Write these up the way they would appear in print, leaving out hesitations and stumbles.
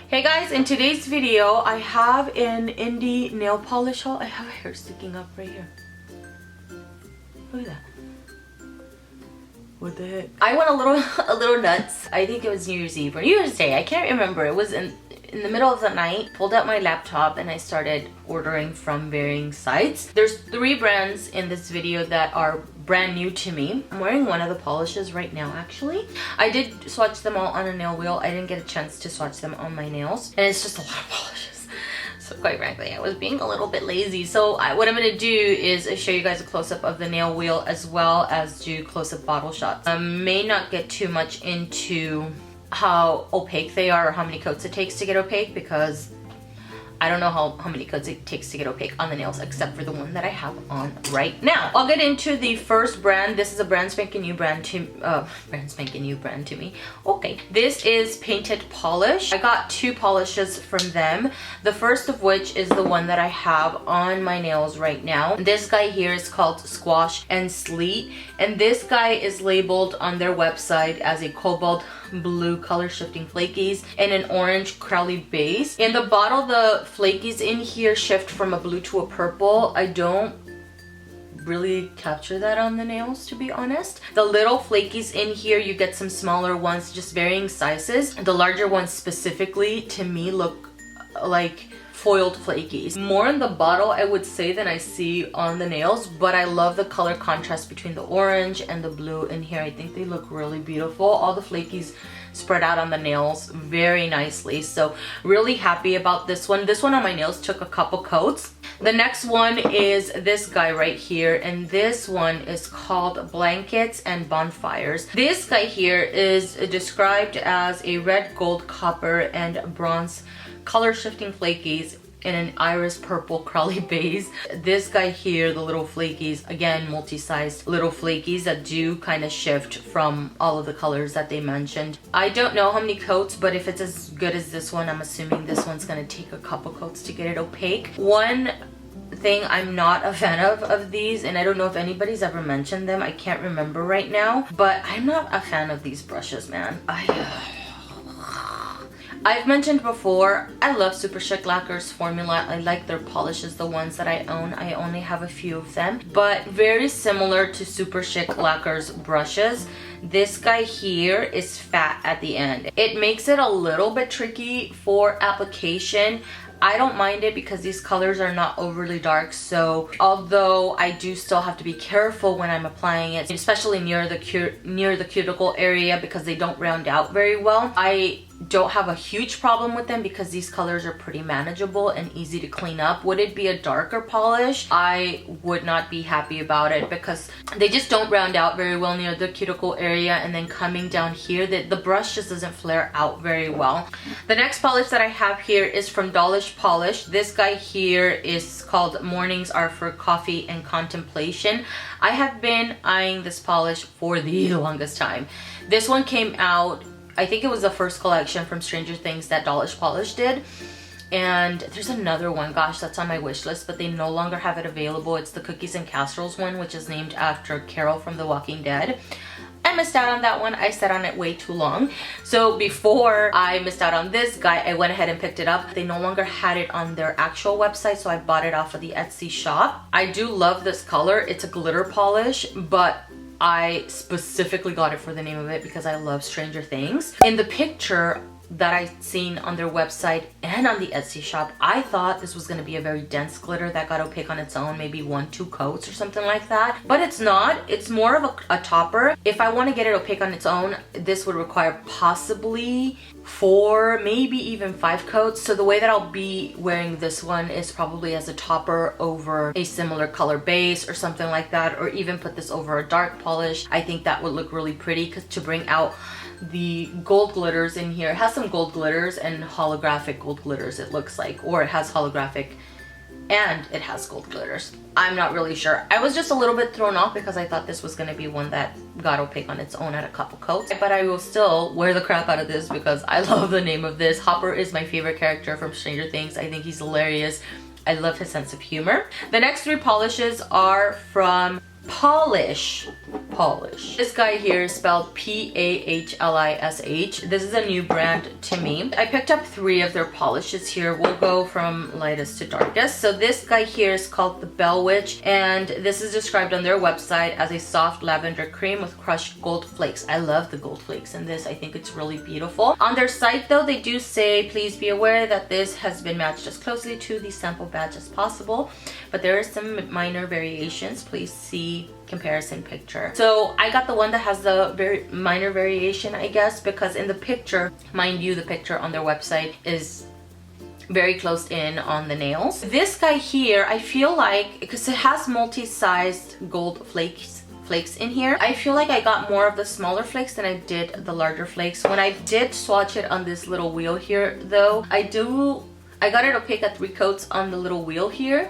Hey guys, in today's video I have an indie nail polish haul. I have hair sticking up right here. Look at that. What the heck? I went a little nuts. I think it was New Year's Eve or New Year's Day. I can't remember. It was in the middle of the night. Pulled out my laptop and I started ordering from varying sites. There's 3 brands in this video that are brand new to me. I'm wearing one of the polishes right now actually. I did swatch them all on a nail wheel. I didn't get a chance to swatch them on my nails. And it's just a lot of polishes. So quite frankly, I was being a little bit lazy. So what I'm going to do is show you guys a close-up of the nail wheel as well as do close-up bottle shots. I may not get too much into how opaque they are or how many coats it takes to get opaque because I don't know how many coats it takes to get opaque on the nails except for the one that I have on right now. I'll get into the first brand. This is a brand spanking new brand to me. Okay, this is Painted Polish. I got 2 polishes from them. The first of which is the one that I have on my nails right now. This guy here is called Squash and Sleet, and this guy is labeled on their website as a cobalt blue color shifting flakies and an orange crowley base. In the bottle, the flakies in here shift from a blue to a purple. I don't really capture that on the nails, to be honest. The little flakies in here, you get some smaller ones, just varying sizes. The larger ones specifically to me look like foiled flakies. More in the bottle I would say than I see on the nails, but I love the color contrast between the orange and the blue in here. I think they look really beautiful. All the flakies spread out on the nails very nicely, so really happy about this one. This one on my nails took a couple coats. The next one is this guy right here, and this one is called Blankets and Bonfires. This guy here is described as a red, gold, copper, and bronze color shifting flakies in an iris purple crowley base. This guy here, the little flakies, again multi-sized little flakies that do kind of shift from all of the colors that they mentioned. I don't know how many coats, but if it's as good as this one, I'm assuming this one's gonna take a couple coats to get it opaque. One thing I'm not a fan of these, and I don't know if anybody's ever mentioned them, I can't remember right now, but I'm not a fan of these brushes, man. I've mentioned before, I love Super Chic Lacquer's formula. I like their polishes, the ones that I own. I only have a few of them, but very similar to Super Chic Lacquer's brushes. This guy here is fat at the end. It makes it a little bit tricky for application. I don't mind it because these colors are not overly dark, so although I do still have to be careful when I'm applying it, especially near the cuticle area because they don't round out very well. I don't have a huge problem with them because these colors are pretty manageable and easy to clean up. Would it be a darker polish? I would not be happy about it because they just don't round out very well near the cuticle area, and then coming down here, the brush just doesn't flare out very well. The next polish that I have here is from Dollish Polish. This guy here is called Mornings Are for Coffee and Contemplation. I have been eyeing this polish for the longest time. This one came out, I think it was the first collection from Stranger Things that Dollish Polish did. And there's another one, gosh, that's on my wish list, but they no longer have it available. It's the Cookies and Casseroles one, which is named after Carol from The Walking Dead. I missed out on that one. I sat on it way too long. So before I missed out on this guy, I went ahead and picked it up. They no longer had it on their actual website, so I bought it off of the Etsy shop. I do love this color. It's a glitter polish, but I specifically got it for the name of it because I love Stranger Things. In the picture that I've seen on their website and on the Etsy shop, I thought this was going to be a very dense glitter that got opaque on its own, maybe 1-2 coats or something like that, but it's not. It's more of a topper. If I want to get it opaque on its own, this would require possibly 4, maybe even 5 coats. So the way that I'll be wearing this one is probably as a topper over a similar color base or something like that, or even put this over a dark polish. I think that would look really pretty because to bring out the gold glitters in here. It has some gold glitters and holographic gold glitters, it looks like, or it has holographic and it has gold glitters. I'm not really sure. I was just a little bit thrown off because I thought this was going to be one that got opaque on its own at a couple coats, but I will still wear the crap out of this because I love the name of this. Hopper is my favorite character from Stranger Things. I think he's hilarious. I love his sense of humor. The next 3 polishes are from Pahlish. This guy here is spelled P-A-H-L-I-S-H. This is a new brand to me. I picked up 3 of their polishes here. We'll go from lightest to darkest. So this guy here is called the Bell Witch, and this is described on their website as a soft lavender cream with crushed gold flakes. I love the gold flakes in this. I think it's really beautiful. On their site though, they do say, please be aware that this has been matched as closely to the sample batch as possible, but there are some minor variations. Please see comparison picture. So I got the one that has the very minor variation, I guess, because in the picture, mind you, the picture on their website is very close in on the nails. This guy here, I feel like, because it has multi-sized gold flakes in here, I feel like I got more of the smaller flakes than I did the larger flakes. When I did swatch it on this little wheel here though, I got it opaque at 3 coats on the little wheel here.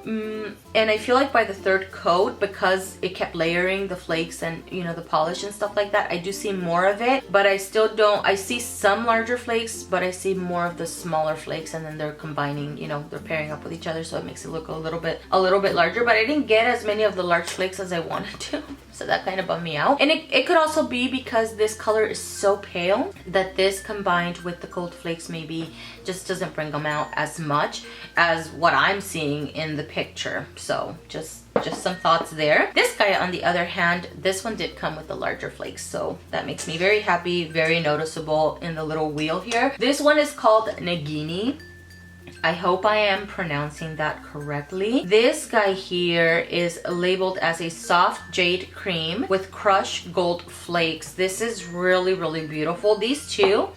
And I feel like by the 3rd coat, because it kept layering the flakes and, you know, the polish and stuff like that, I do see more of it, but I still don't. I see some larger flakes, but I see more of the smaller flakes, and then they're combining, you know, they're pairing up with each other, so it makes it look a little bit larger. But I didn't get as many of the large flakes as I wanted to, so that kind of bummed me out. And it could also be because this color is so pale that this combined with the gold flakes maybe just doesn't bring them out as much as what I'm seeing in the picture. So just some thoughts there. This guy, on the other hand, this one did come with the larger flakes, so that makes me very happy, very noticeable in the little wheel here. This one is called Nagini. I hope I am pronouncing that correctly. This guy here is labeled as a soft jade cream with crushed gold flakes. This is really, really beautiful. These two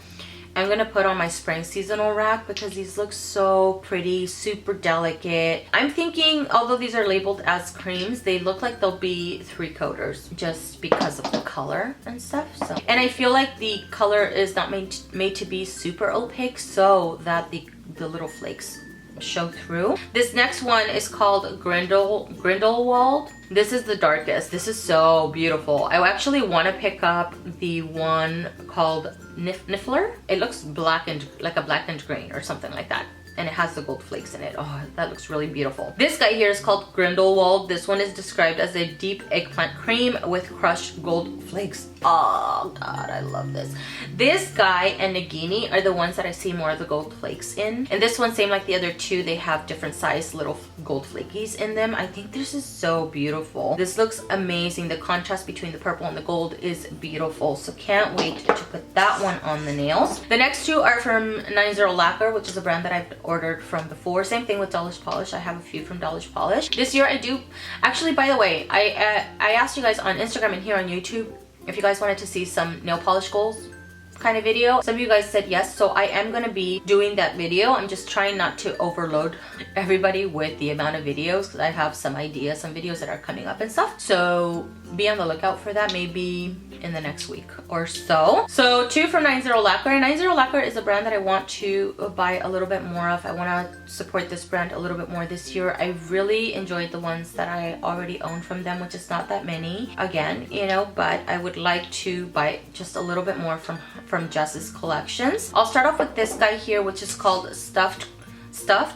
I'm gonna put on my spring seasonal rack because these look so pretty, super delicate. I'm thinking, although these are labeled as creams, they look like they'll be 3-coaters just because of the color and stuff. So, and I feel like the color is not made to be super opaque so that the little flakes show through. This next one is called Grindelwald. This is the darkest. This is so beautiful. I actually want to pick up the one called Niffler. It looks blackened, like a blackened green or something like that. And it has the gold flakes in it. Oh, that looks really beautiful. This guy here is called Grindelwald. This one is described as a deep eggplant cream with crushed gold flakes. Oh God, I love this. This guy and Nagini are the ones that I see more of the gold flakes in. And this one, same like the other two, they have different size little gold flakies in them. I think this is so beautiful. This looks amazing. The contrast between the purple and the gold is beautiful. So can't wait to put that one on the nails. The next two are from 90 Lacquer, which is a brand that I've ordered from before. Same thing with Dollish Polish. I have a few from Dollish Polish. This year I do, actually, by the way, I asked you guys on Instagram and here on YouTube if you guys wanted to see some nail polish goals kind of video. Some of you guys said yes, so I am gonna be doing that video. I'm just trying not to overload everybody with the amount of videos because I have some ideas, some videos that are coming up and stuff. So be on the lookout for that, maybe in the next week or so. So two from 90 Lacquer. 90 Lacquer is a brand that I want to buy a little bit more of. I want to support this brand a little bit more this year. I really enjoyed the ones that I already own from them, which is not that many again, you know, but I would like to buy just a little bit more from Jess's collections. I'll start off with this guy here, which is called Stuffed,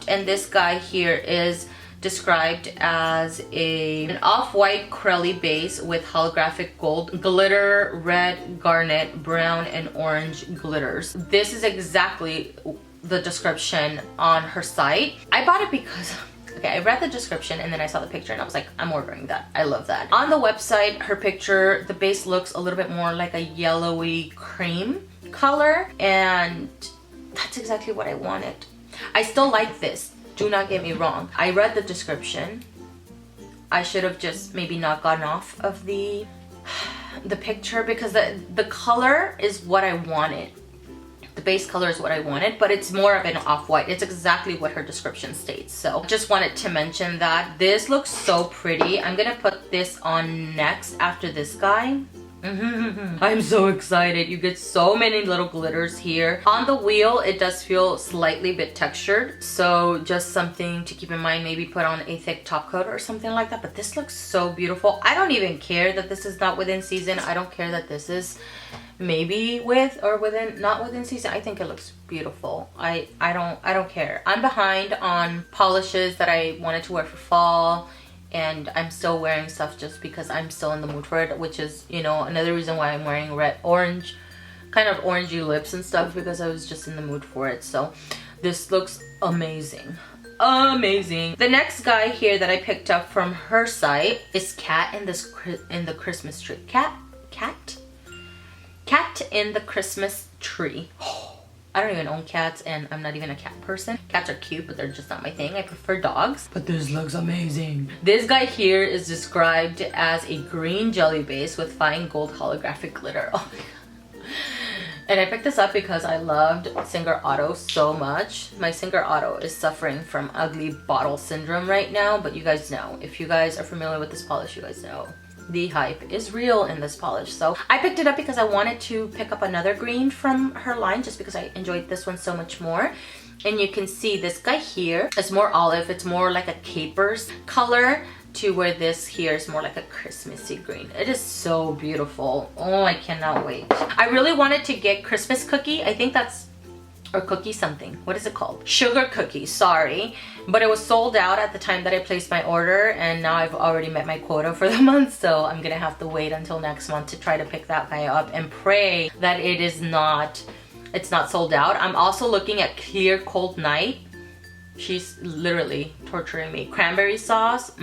and this guy here is described as an off-white crelly base with holographic gold glitter, red, garnet, brown, and orange glitters. This is exactly the description on her site. I bought it because okay, I read the description and then I saw the picture and I was like, I'm ordering that. I love that. On the website, her picture, the base looks a little bit more like a yellowy cream color, and that's exactly what I wanted. I still like this. Do not get me wrong. I read the description. I should have just maybe not gotten off of the picture because the color is what I wanted. The base color is what I wanted, but it's more of an off-white. It's exactly what her description states. So just wanted to mention that. This looks so pretty. I'm gonna put this on next after this guy. I'm so excited. You get so many little glitters here. On the wheel, it does feel slightly bit textured, so just something to keep in mind. Maybe put on a thick top coat or something like that, but this looks so beautiful. I don't even care that this is not within season. I don't care that this is maybe with or within, not within season. I think it looks beautiful. I don't care. I'm behind on polishes that I wanted to wear for fall and I'm still wearing stuff just because I'm still in the mood for it, which is, you know, another reason why I'm wearing orange, kind of orangey lips and stuff, because I was just in the mood for it. So this looks amazing. Amazing. The next guy here that I picked up from her site is Cat in the Christmas Tree. Cat in the Christmas Tree. I don't even own cats, and I'm not even a cat person. Cats are cute, but they're just not my thing. I prefer dogs. But this looks amazing. This guy here is described as a green jelly base with fine gold holographic glitter. Oh my god. And I picked this up because I loved Singer Otto so much. My Singer Otto is suffering from ugly bottle syndrome right now, but you guys know. If you guys are familiar with this polish, you guys know the hype is real in this polish. So I picked it up because I wanted to pick up another green from her line, just because I enjoyed this one so much more. And you can see this guy here is more olive. It's more like a capers color, to where this here is more like a Christmassy green. It is so beautiful. Oh, I cannot wait. I really wanted to get Christmas cookie. I think that's, or cookie something. What is it called? Sugar cookie, sorry. But it was sold out at the time that I placed my order, and now I've already met my quota for the month, so I'm gonna have to wait until next month to try to pick that guy up and pray that it's not sold out. I'm also looking at Clear Cold Night. She's literally torturing me. Cranberry sauce,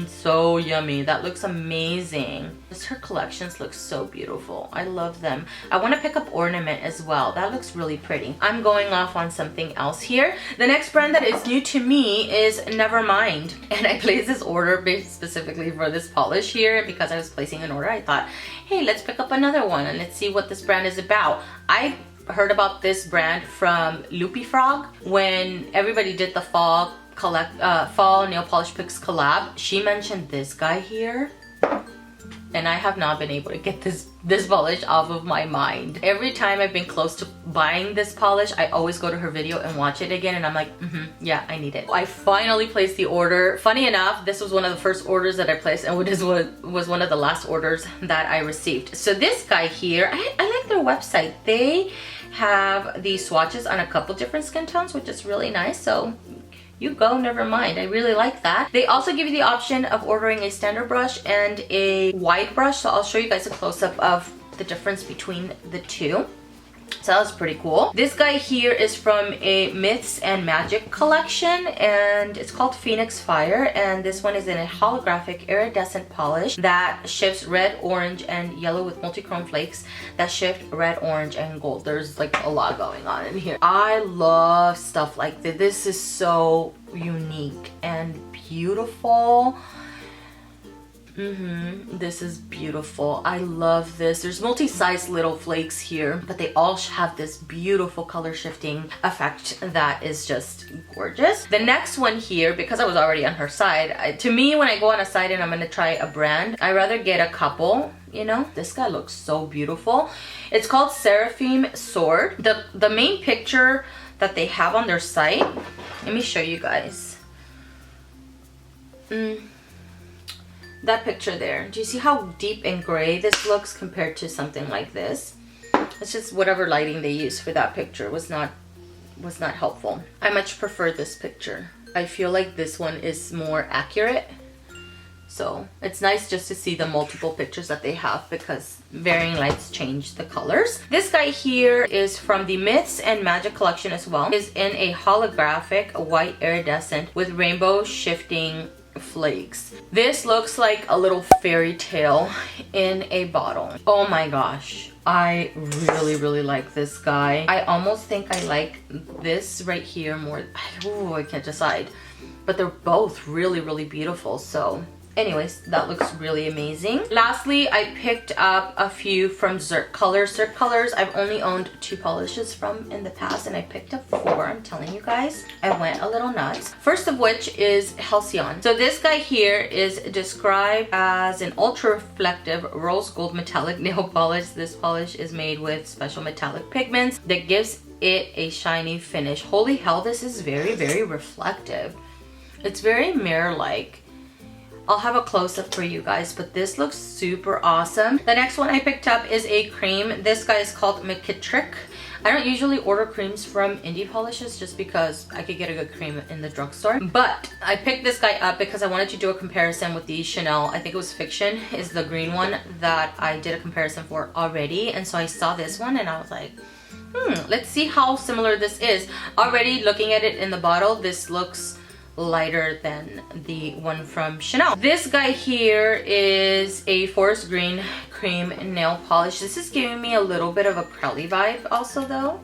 so yummy. That looks amazing. Just her collections look so beautiful. I love them. I want to pick up Ornament as well. That looks really pretty. I'm going off on something else here. The next brand that is new to me is Nevermind. And I placed this order specifically for this polish here because I was placing an order. I thought, hey, let's pick up another one and let's see what this brand is about. I heard about this brand from Loopy Frog when everybody did the fall nail polish picks collab. She mentioned this guy here, and I have not been able to get this polish off of my mind. Every time I've been close to buying this polish, I always go to her video and watch it again, and I'm like, yeah, I need it. I finally placed the order. Funny enough, this was one of the first orders that I placed, and this was one of the last orders that I received. So this guy here, I like their website. They have the swatches on a couple different skin tones, which is really nice. So you go, never mind. I really like that. They also give you the option of ordering a standard brush and a wide brush. So I'll show you guys a close-up of the difference between the two. So that was pretty cool. This guy here is from a Myths and Magic collection, and it's called Phoenix Fire, and this one is in a holographic iridescent polish that shifts red, orange, and yellow with multi-chrome flakes that shift red, orange, and gold. There's like a lot going on in here. I love stuff like this. This is so unique and beautiful. This is beautiful. I love this. There's multi-sized little flakes here, but they all have this beautiful color shifting effect that is just gorgeous. The next one here, because I was already on her side, to me, when I go on a site and I'm gonna try a brand, I rather get a couple, you know. This guy looks so beautiful. It's called Seraphime Sword. The main picture that they have on their site, let me show you guys. That picture there. Do you see how deep and gray this looks compared to something like this? It's just whatever lighting they used for that picture was not helpful. I much prefer this picture. I feel like this one is more accurate. So it's nice just to see the multiple pictures that they have because varying lights change the colors. This guy here is from the Myths and Magic collection as well. Is in a holographic white iridescent with rainbow shifting flakes. This looks like a little fairy tale in a bottle. Oh my gosh. I really like this guy. I almost think I like this right here more. Oh, I can't decide. But they're both really beautiful. So anyways, that looks really amazing. Lastly, I picked up a few from Cirque Colors. Cirque Colors, I've only owned 2 polishes from in the past, and I picked up 4. I'm telling you guys, I went a little nuts. First of which is Halcyon. So this guy here is described as an ultra reflective rose gold metallic nail polish. This polish is made with special metallic pigments that gives it a shiny finish. Holy hell, this is very reflective. It's very mirror-like. I'll have a close-up for you guys, but this looks super awesome. The next one I picked up is a cream. This guy is called McKittrick. I don't usually order creams from indie polishes just because I could get a good cream in the drugstore. But I picked this guy up because I wanted to do a comparison with the Chanel. I think it was Fiction is the green one that I did a comparison for already. And so I saw this one and I was like, let's see how similar this is. Already looking at it in the bottle, this looks lighter than the one from Chanel. This guy here is a forest green cream nail polish. This is giving me a little bit of a Crowley vibe also though.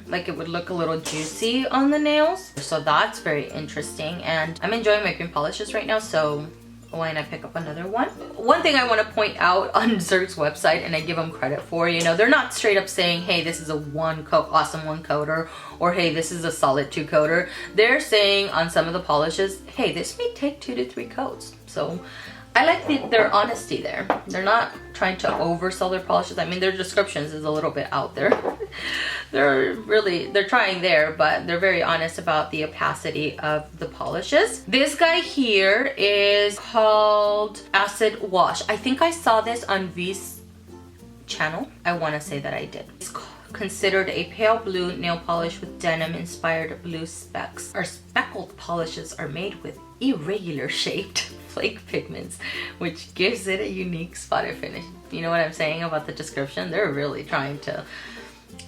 Like it would look a little juicy on the nails. So that's very interesting, and I'm enjoying my cream polishes right now, so why not pick up another one? One thing I want to point out on Cirque's website, and I give them credit for, you know, they're not straight up saying, hey, this is a awesome one coater, or hey, this is a solid 2 coater. They're saying on some of the polishes, hey, this may take 2 to 3 coats. So I like their honesty there. They're not trying to oversell their polishes. I mean, their descriptions is a little bit out there. They're trying there, but they're very honest about the opacity of the polishes. This guy here is called Acid Wash. I think I saw this on V's channel. I want to say that I did. It's considered a pale blue nail polish with denim inspired blue specks. Our speckled polishes are made with irregular shaped flake pigments, which gives it a unique spotted finish. You know what I'm saying about the description? They're really trying to,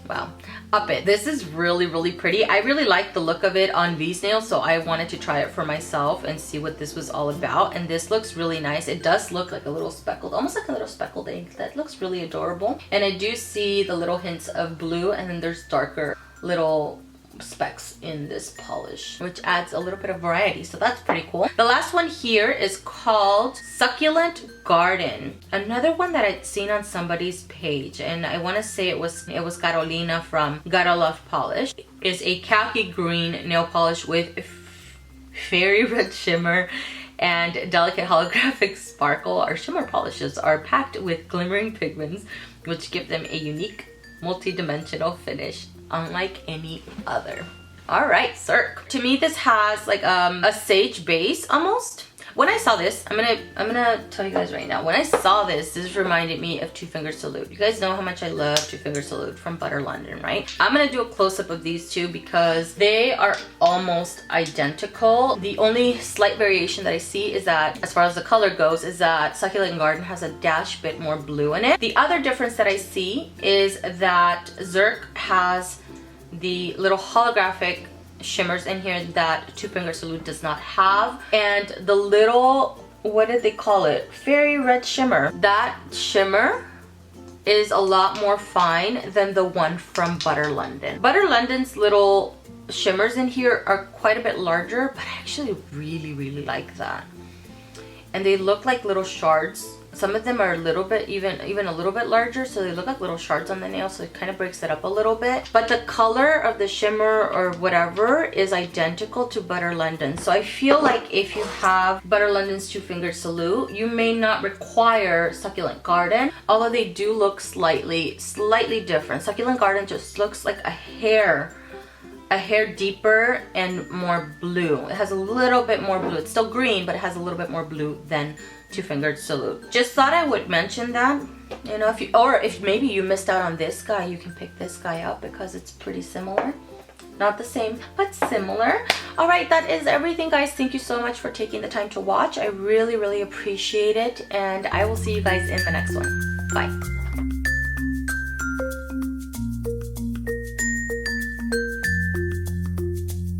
wow, up it. This is really, really pretty. I really like the look of it on V's nails, so I wanted to try it for myself and see what this was all about. And this looks really nice. It does look like a little speckled, almost like a little speckled ink. That looks really adorable. And I do see the little hints of blue, and then there's darker little specks in this polish, which adds a little bit of variety, so that's pretty cool. The last one here is called Succulent Garden, another one that I'd seen on somebody's page, and I want to say it was Carolina from Gotta Love Polish. It's a khaki green nail polish with fairy red shimmer and delicate holographic sparkle. Our shimmer polishes are packed with glimmering pigments, which give them a unique multi-dimensional finish unlike any other. All right, Cirque. To me, this has like a sage base almost. When I saw this, I'm gonna tell you guys right now. When I saw this reminded me of Two Finger Salute. You guys know how much I love Two Finger Salute from Butter London, right? I'm gonna do a close-up of these two because they are almost identical. The only slight variation that I see is that, as far as the color goes, is that Succulent Garden has a dash bit more blue in it. The other difference that I see is that Cirque has the little holographic shimmers in here that Two Finger Salute does not have, and the little, what did they call it, fairy red shimmer, that shimmer is a lot more fine than the one from Butter London. Butter London's little shimmers in here are quite a bit larger, but I actually really like that, and they look like little shards. Some of them are a little bit, even a little bit larger, so they look like little shards on the nail, so it kind of breaks it up a little bit. But the color of the shimmer or whatever is identical to Butter London. So I feel like if you have Butter London's Two Finger Salute, you may not require Succulent Garden, although they do look slightly different. Succulent Garden just looks like a hair deeper and more blue. It has a little bit more blue. It's still green, but it has a little bit more blue than Two Finger Salute. Just thought I would mention that. You know, if maybe you missed out on this guy, you can pick this guy up because it's pretty similar. Not the same, but similar. All right, that is everything, guys. Thank you so much for taking the time to watch. I really appreciate it, and I will see you guys in the next one. Bye.